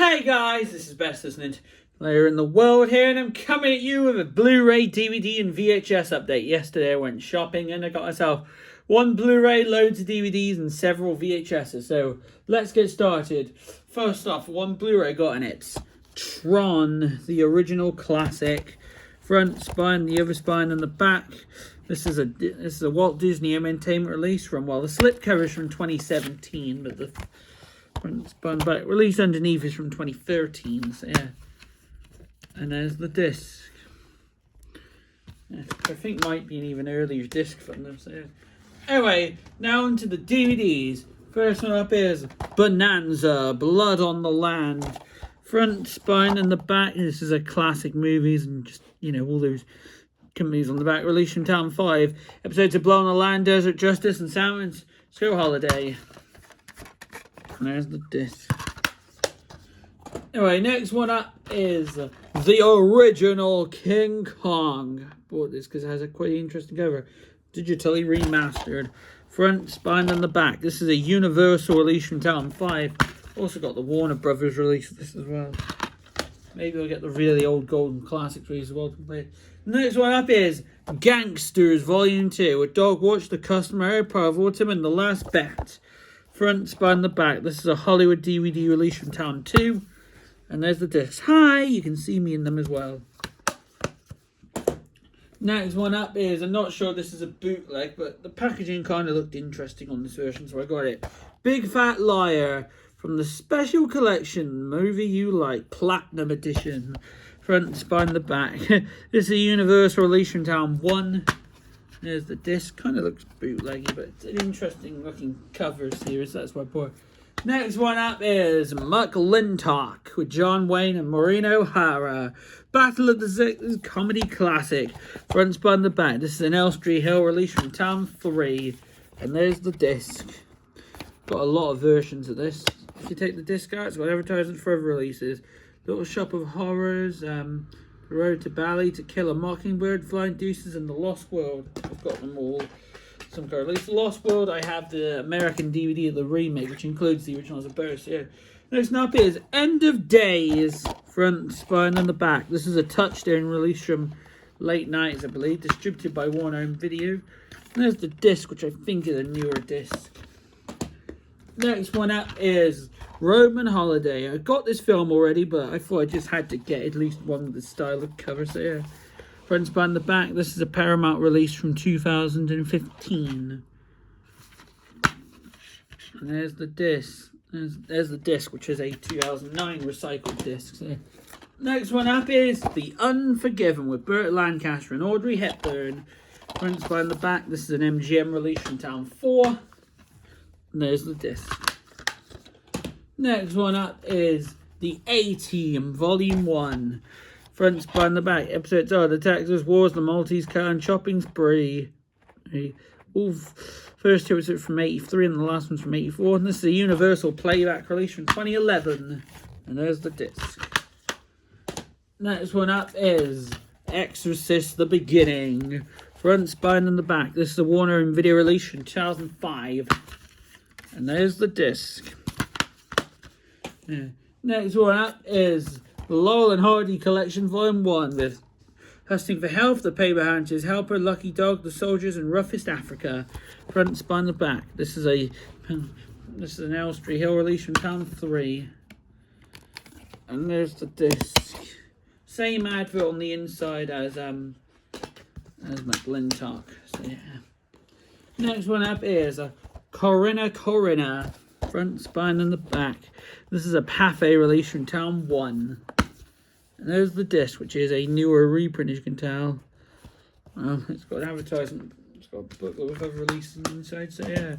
Hey guys, this is best listening player in the world here, and I'm coming at you with a Blu Ray, DVD, and VHS update. Yesterday I went shopping and I got myself one Blu Ray, loads of DVDs, and several VHSs. So let's get started. First off, one Blu Ray got in it. Tron, the original classic. Front spine, the other spine, and the back. This is a Walt Disney Entertainment release from, well, the slipcover is from 2017, but the front spine back release underneath is from 2013. So yeah, and there's the disc. Yeah, I think might be an even earlier disc from them. So yeah. Anyway, now onto the DVDs. First one up is Bonanza, Blood on the Land. Front spine and the back. This is a classic movies and just, you know, all those companies on the back. Released from Town 5. Episodes of Blood on the Land, Desert Justice, and Salmon's School Holiday. And there's the disc. Anyway, next one up is the original King Kong. Bought this because it has a quite interesting cover. Digitally remastered. Front, spine, and the back. This is a Universal release from Town 5. Also got the Warner Brothers release of this as well. Maybe we'll get the really old Golden Classics release as well to play. Next one up is Gangsters Volume 2. A dog watched the customary power of autumn and the last bet. Front, spine, the back. This is a Hollywood DVD release from Town 2. And there's the discs. Hi! You can see me in them as well. Next one up is, I'm not sure this is a bootleg, but the packaging kind of looked interesting on this version, so I got it. Big Fat Liar from the Special Collection Movie You Like Platinum Edition. Front, spine, the back. This is a Universal release from Town 1. There's the disc. Kind of looks bootleggy, but it's an interesting looking cover series. That's why I bought it. Next one up is McLintock with John Wayne and Maureen O'Hara. Battle of the Sexes comedy classic. Front, spine, the back. This is an Elstree Hill release from Town 3. And there's the disc. Got a lot of versions of this. If you take the disc out, it's got advertisements for other releases. Little Shop of Horrors, The Road to Bali, To Kill a Mockingbird, Flying Deuces, and The Lost World. I've got them all. Some kind of release. The Lost World, I have the American DVD of the remake, which includes the original as a bonus. Yeah. Next up is End of Days. Front, spine, and the back. This is a touchdown release from late 90s, I believe. Distributed by Warner Home Video. And there's the disc, which I think is a newer disc. Next one up is Roman Holiday. I got this film already, but I thought I just had to get at least one with the style of cover. So yeah. Front, spine, the back. This is a Paramount release from 2015. And there's the disc. There's the disc, which is a 2009 recycled disc. So next one up is The Unforgiven with Burt Lancaster and Audrey Hepburn. Front, spine, the back. This is an MGM release from Town 4. And there's the disc. Next one up is The A-Team Volume 1. Front, spine, the back. Episodes are The Texas Wars, The Maltese Car, and Shopping Spree. All first two episodes from 83 and the last one's from 84. And this is a Universal playback release from 2011. And there's the disc. Next one up is Exorcist: The Beginning. Front, spine, and the back. This is a Warner Home Video release from 2005. And there's the disc. Yeah. Next one up is Laurel and Hardy Collection Volume 1 with Hustling for Health, The Paper Hunters, Helper, Lucky Dog, The Soldiers, and Roughest Africa. Front, spine, the back. This is an Elstree Hill release from Town 3. And there's the disc. Same advert on the inside as McLintock. So yeah. Next one up is Corinna. Front, spine, and the back. This is a Pathé release from Town 1. And there's the disc, which is a newer reprint, as you can tell. It's got an advertisement. It's got a booklet with other releases inside. So yeah,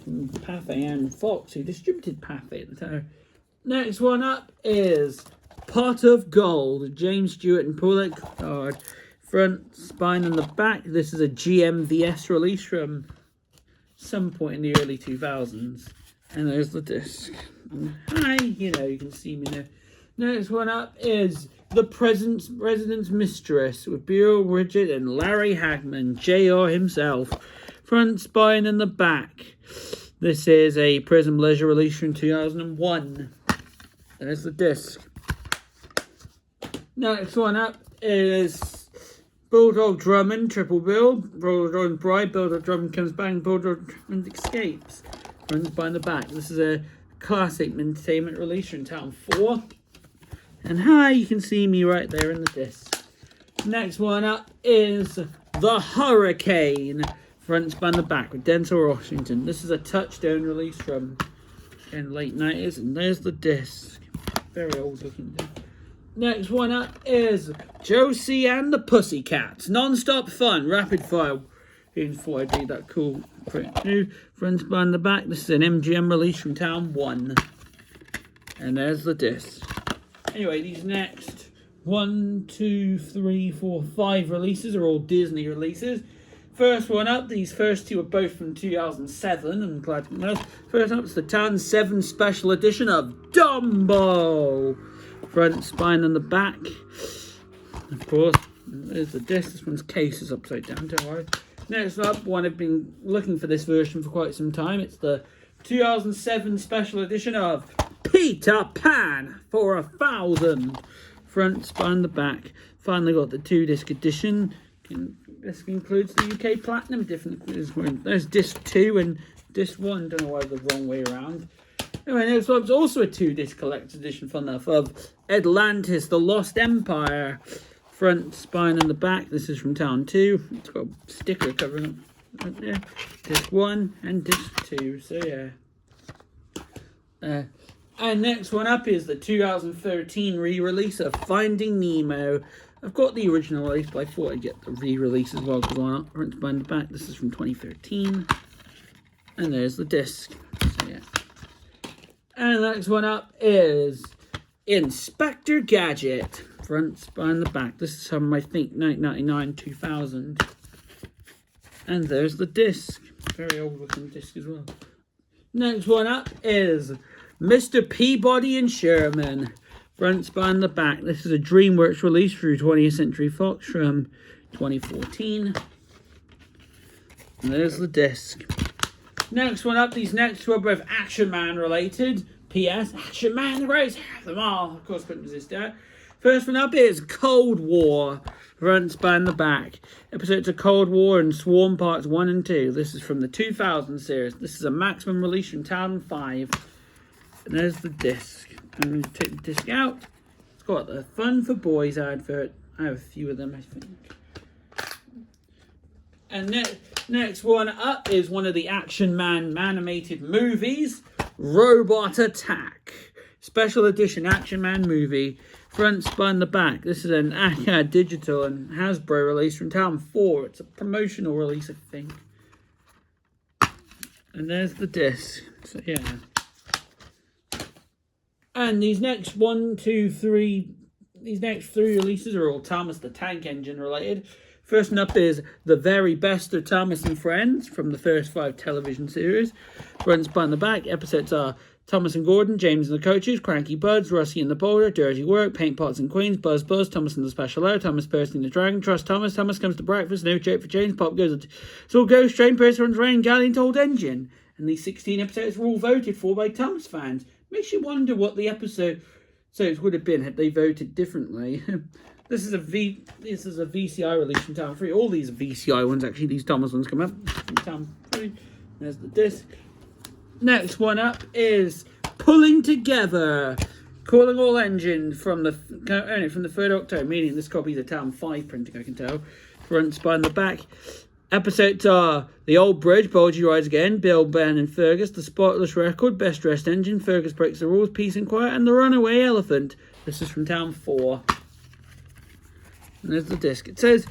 from Pathé and Fox, who distributed Pathé at the time. Next one up is Pot of Gold. James Stewart and Paulette Goddard. Front, spine, and the back. This is a GMVS release from some point in the early 2000s. And there's the disc. Hi, you know, you can see me there. Next one up is The President's Mistress with Beryl Bridget and Larry Hagman, JR himself. Front, spine, and the back. This is a Prism Leisure release from 2001. There's the disc. Next one up is Bulldog Drummond, triple bill. Bulldog Drummond Bride, Bulldog Drummond comes back, and Bulldog Drummond escapes. Runs behind the back. This is a classic entertainment release from Town 4. And hi, you can see me right there in the disc. Next one up is The Hurricane. Fronts behind the back with Denzel Washington. This is a Touchstone release from in the late 90s. And there's the disc. Very old looking disc. Next one up is Josie and the Pussycats. Non-stop fun, rapid fire. Who thought I'd be that cool? Pretty new. Fronts behind the back. This is an MGM release from Town 1. And there's the disc. Anyway, these next 1, 2, 3, 4, 5 releases are all Disney releases. First one up, these first two are both from 2007. I'm glad to know. First up is the Town 7 Special Edition of Dumbo. Front, spine, and the back. Of course, there's the disc. This one's case is upside down, don't worry. Next up, one I've been looking for this version for quite some time. It's the 2007 Special Edition of Peter Pan for 1,000. Front, spine, the back. Finally got the 2-disc edition. This includes the UK Platinum edition. There's disc 2 and disc 1. Don't know why they're the wrong way around. Anyway, next one's also a 2-disc collector's edition, fun enough, of Atlantis, The Lost Empire. Front, spine, and the back. This is from Town 2. It's got a sticker covering it right there. Disc 1 and disc 2. So yeah. And next one up is the 2013 re-release of Finding Nemo. I've got the original release, but I thought I'd get the re-release as well, because why not? Front, spine, and the back. This is from 2013. And there's the disc. So yeah. And the next one up is Inspector Gadget. Front, spine, the back. This is from, I think, 1999, 2000. And there's the disc. Very old looking disc as well. Next one up is Mr. Peabody and Sherman. Front, spine, the back. This is a DreamWorks release through 20th Century Fox from 2014. And there's the disc. Next one up, these next two are both Action Man related. P.S. Action Man, the greatest of them all. Of course, couldn't resist that. First one up is Cold War. Front, spine, the back. Episodes of Cold War and Swarm Parts 1 and 2. This is from the 2000 series. This is a maximum release from Town 5. And there's the disc. I'm going to take the disc out. It's got the Fun for Boys advert. I have a few of them, I think. And next one up is one of the Action Man animated movies, Robot Attack. Special edition Action Man movie. Front, spine, the back. This is an ACAD Digital and Hasbro release from Town 4. It's a promotional release, I think. And there's the disc. So, yeah. And these next three releases are all Thomas the Tank Engine related. First one up is The Very Best of Thomas and Friends from the first 5 television series. Front, spine, the back. Episodes are Thomas and Gordon, James and the Coaches, Cranky Buds, Rusty and the Boulder, Dirty Work, Paint Pots and Queens, Buzz Buzz, Thomas and the Special Air, Thomas Percy and the Dragon, Trust Thomas, Thomas Comes to Breakfast, No Joke for James, Pop Goes, So Goes, Train, Percy Runs Rain, Gallant Old Engine. And these 16 episodes were all voted for by Thomas fans. Makes you wonder what the episodes would have been had they voted differently. This is a VCI release from Town 3. All these are VCI ones, actually. These Thomas ones come up from Town 3. There's the disc. Next one up is Pulling Together. Calling all engines from the 3rd October, meaning this copy is a Town 5 printing, I can tell. Front, spine, the back. Episodes are The Old Bridge, Bulgy Rides Again, Bill, Ben and Fergus, The Spotless Record, Best Dressed Engine, Fergus Breaks the Rules, Peace and Quiet, and The Runaway Elephant. This is from Town 4. And there's the disc. It says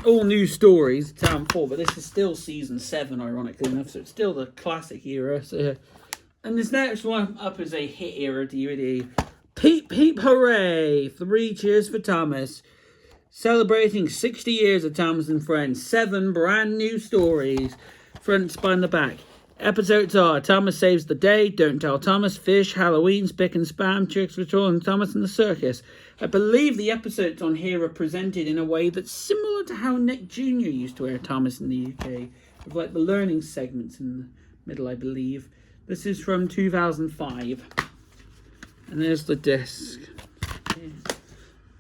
all new stories, Town 4, but this is still season 7, ironically enough, so it's still the classic era. So, and this next one up is a hit era DVD. Peep Peep Hooray! 3 cheers for Thomas. Celebrating 60 years of Thomas and Friends. 7 brand new stories. Front, spine, the back. Episodes are Thomas Saves the Day, Don't Tell Thomas, Fish, Halloween, Spick and Spam, Tricks Ritual, and Thomas and the Circus. I believe the episodes on here are presented in a way that's similar to how Nick Jr. used to air Thomas in the UK. With like the learning segments in the middle, I believe. This is from 2005. And there's the disc.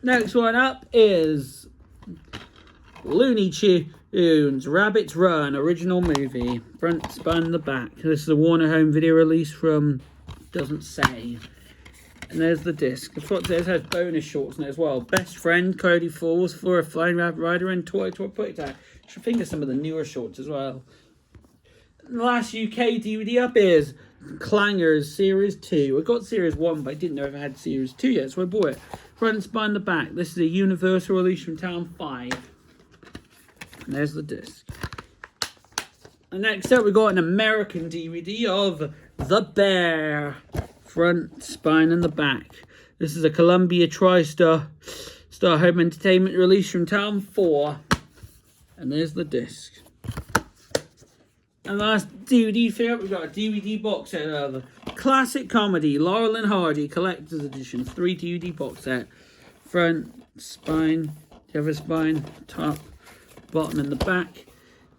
Next one up is Looney Tunes Rabbit's Run original movie. Front, spine, the back. This is a Warner Home Video release from, doesn't say. And there's the disc. I forgot it has bonus shorts in it as well. Best Friend, Cody Falls, For a Flying Rabbit Rider, and Toy Put It Out. I should think of some of the newer shorts as well. The last UK DVD up is Clangers Series 2. I got Series 1, but I didn't know if I had Series 2 yet, so I bought it. Front, spine, the back. This is a Universal release from Town 5. And there's the disc. And next up, we got an American DVD of The Bear. Front, spine, and the back. This is a Columbia TriStar Home Entertainment release from Town 4. And there's the disc. And last DVD thing up, we've got a DVD box set of classic comedy Laurel and Hardy Collector's Edition 3 DVD box set. Front, spine, the other spine, top, bottom, and the back.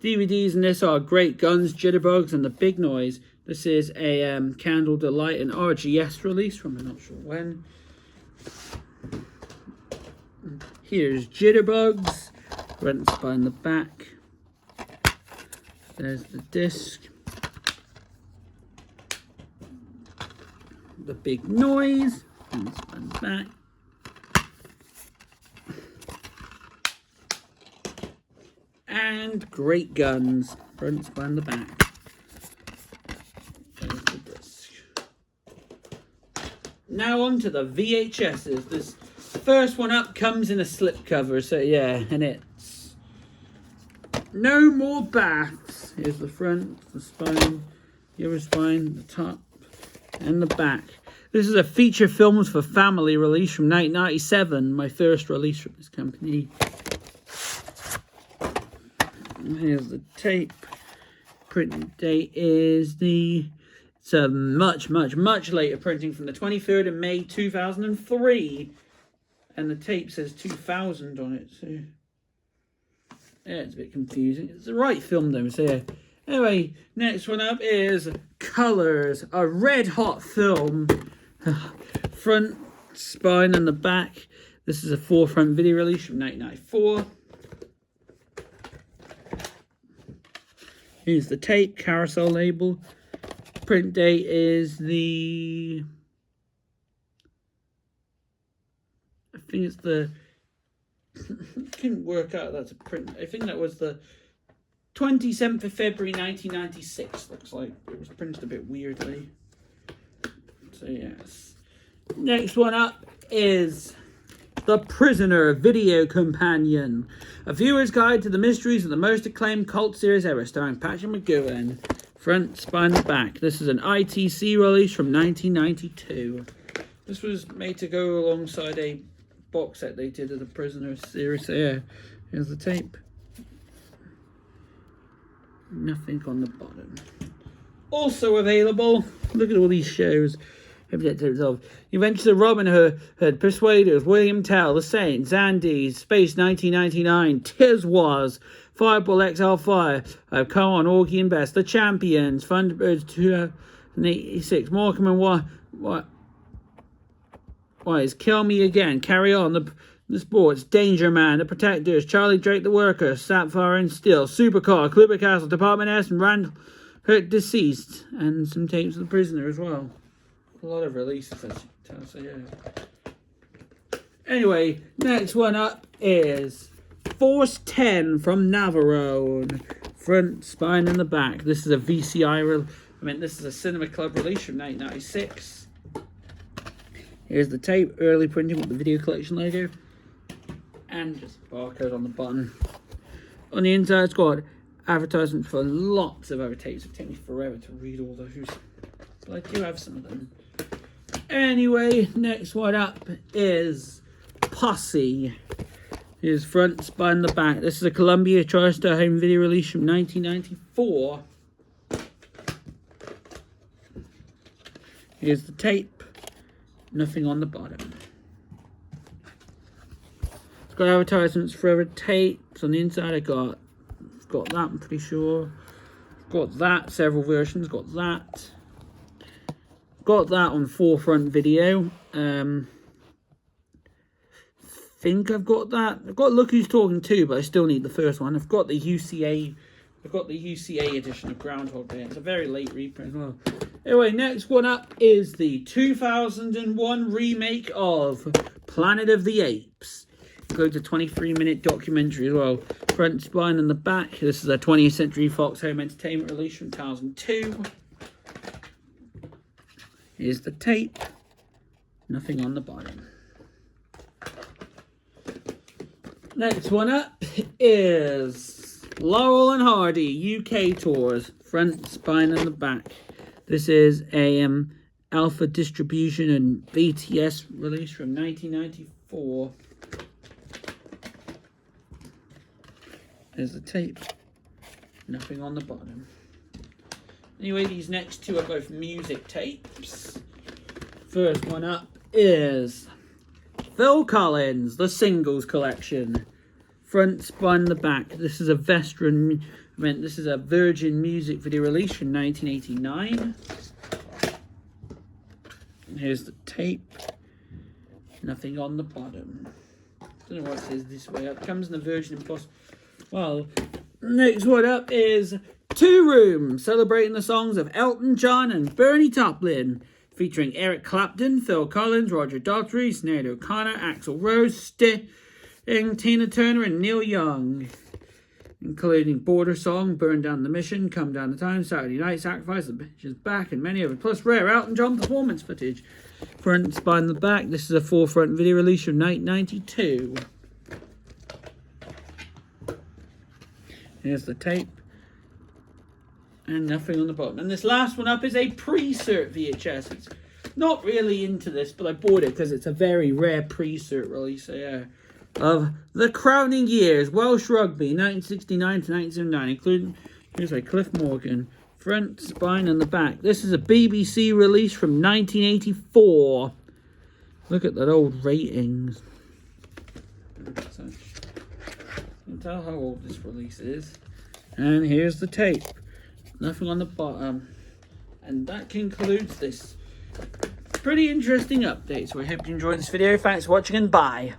DVDs in this are Great Guns, Jitterbugs, and The Big Noise. This is a Candle Delight and RGS release from I'm not sure when. Here's Jitterbugs, front, spine, the back. There's the disc. The Big Noise, front, spine, the back. And Great Guns, front, spine, the back. There's the disc. Now on to the VHSs. This first one up comes in a slipcover, so yeah, and it's No More Baths. Here's the front, the spine, the other spine, the top, and the back. This is a feature films for family release from 1997, my first release from this company. And here's the tape. Printing date is it's a much later printing from the 23rd of May 2003. And the tape says 2000 on it, so yeah, it's a bit confusing. It's the right film though, so yeah. Anyway, next one up is Colors, a red hot film. Front, spine, and the back. This is a forefront video release from 1994. Here's the tape, carousel label. Print date is the... I think it's the... I couldn't work out that's a print. I think that was the 27th of February 1996. Looks like it was printed a bit weirdly. So yes. Next one up is The Prisoner Video Companion. A viewer's guide to the mysteries of the most acclaimed cult series ever, starring Patrick McGowan. Front, spine, and back. This is an ITC release from 1992. This was made to go alongside a box set they did of the Prisoner series. So yeah, here's the tape. Nothing on the bottom. Also available, look at all these shows. The Adventures of Robin Hood, Persuaders, William Tell, The Saint, Zandy, Space 1999, Tiz Was, Fireball XL5, Come On, Augie and Best, The Champions, Thunderbirds 286, Morecambe and Wise, Kill Me Again, Carry On, The Sports, Danger Man, The Protectors, Charlie Drake the Worker, Sapphire and Steel, Supercar, Kluber Castle, Department S, and Randall Hurt Deceased, and some tapes of The Prisoner as well. A lot of releases, as you can tell, so yeah. Anyway, next one up is Force 10 from Navarone. Front, spine, and the back. This is a VCI, this is a Cinema Club release from 1996. Here's the tape, early printing with the video collection logo. And just a barcode on the button. On the inside, it's got advertisements for lots of other tapes. It took me forever to read all those. But I do have some of them. Anyway, next one up is Posse. Here's front, spine, the back. This is a Columbia TriStar Home Video release from 1994. Here's the tape. Nothing on the bottom. It's got advertisements for other tapes. On the inside, I've got that, I'm pretty sure. Got that, several versions. Got that. got that on forefront video. Think I've got that. I've got Look Who's Talking too, but I still need the first one. I've got the UCA. I've got the UCA edition of Groundhog Day. It's a very late reprint as well. Anyway, next one up is the 2001 remake of Planet of the Apes. Includes a 23-minute documentary as well. Front, spine, and the back. This is a 20th Century Fox Home Entertainment release from 2002. Here's the tape. Nothing on the bottom. Next one up is Laurel and Hardy UK tours. Front, spine, and the back. This is a Alpha Distribution and VHS release from 1994. There's the tape. Nothing on the bottom. Anyway, these next two are both music tapes. First one up is Phil Collins, The Singles Collection. Front, spine, the back. This is a this is a Virgin music video release from 1989. And here's the tape. Nothing on the bottom. Don't know what it says this way up. Comes in the Virgin Impossible. Well, next one up is Two Rooms, celebrating the songs of Elton John and Bernie Taupin, featuring Eric Clapton, Phil Collins, Roger Daltrey, Sinead O'Connor, Axl Rose, Sting, Tina Turner, and Neil Young, including Border Song, Burn Down the Mission, Come Down the Time, Saturday Night, Sacrifice, The Bitch Is Back, and many others, plus rare Elton John performance footage. Front, spine, the back. This is a forefront video release from 1992. Here's the tape. And nothing on the bottom. And this last one up is a pre-cert VHS. It's not really into this, but I bought it because it's a very rare pre-cert release. So yeah. Of The Crowning Years, Welsh Rugby, 1969 to 1979, including, here's like Cliff Morgan. Front, spine, and the back. This is a BBC release from 1984. Look at that old ratings. So, you can tell how old this release is. And here's the tape. Nothing on the bottom. And that concludes this pretty interesting update. So I hope you enjoyed this video. Thanks for watching and bye.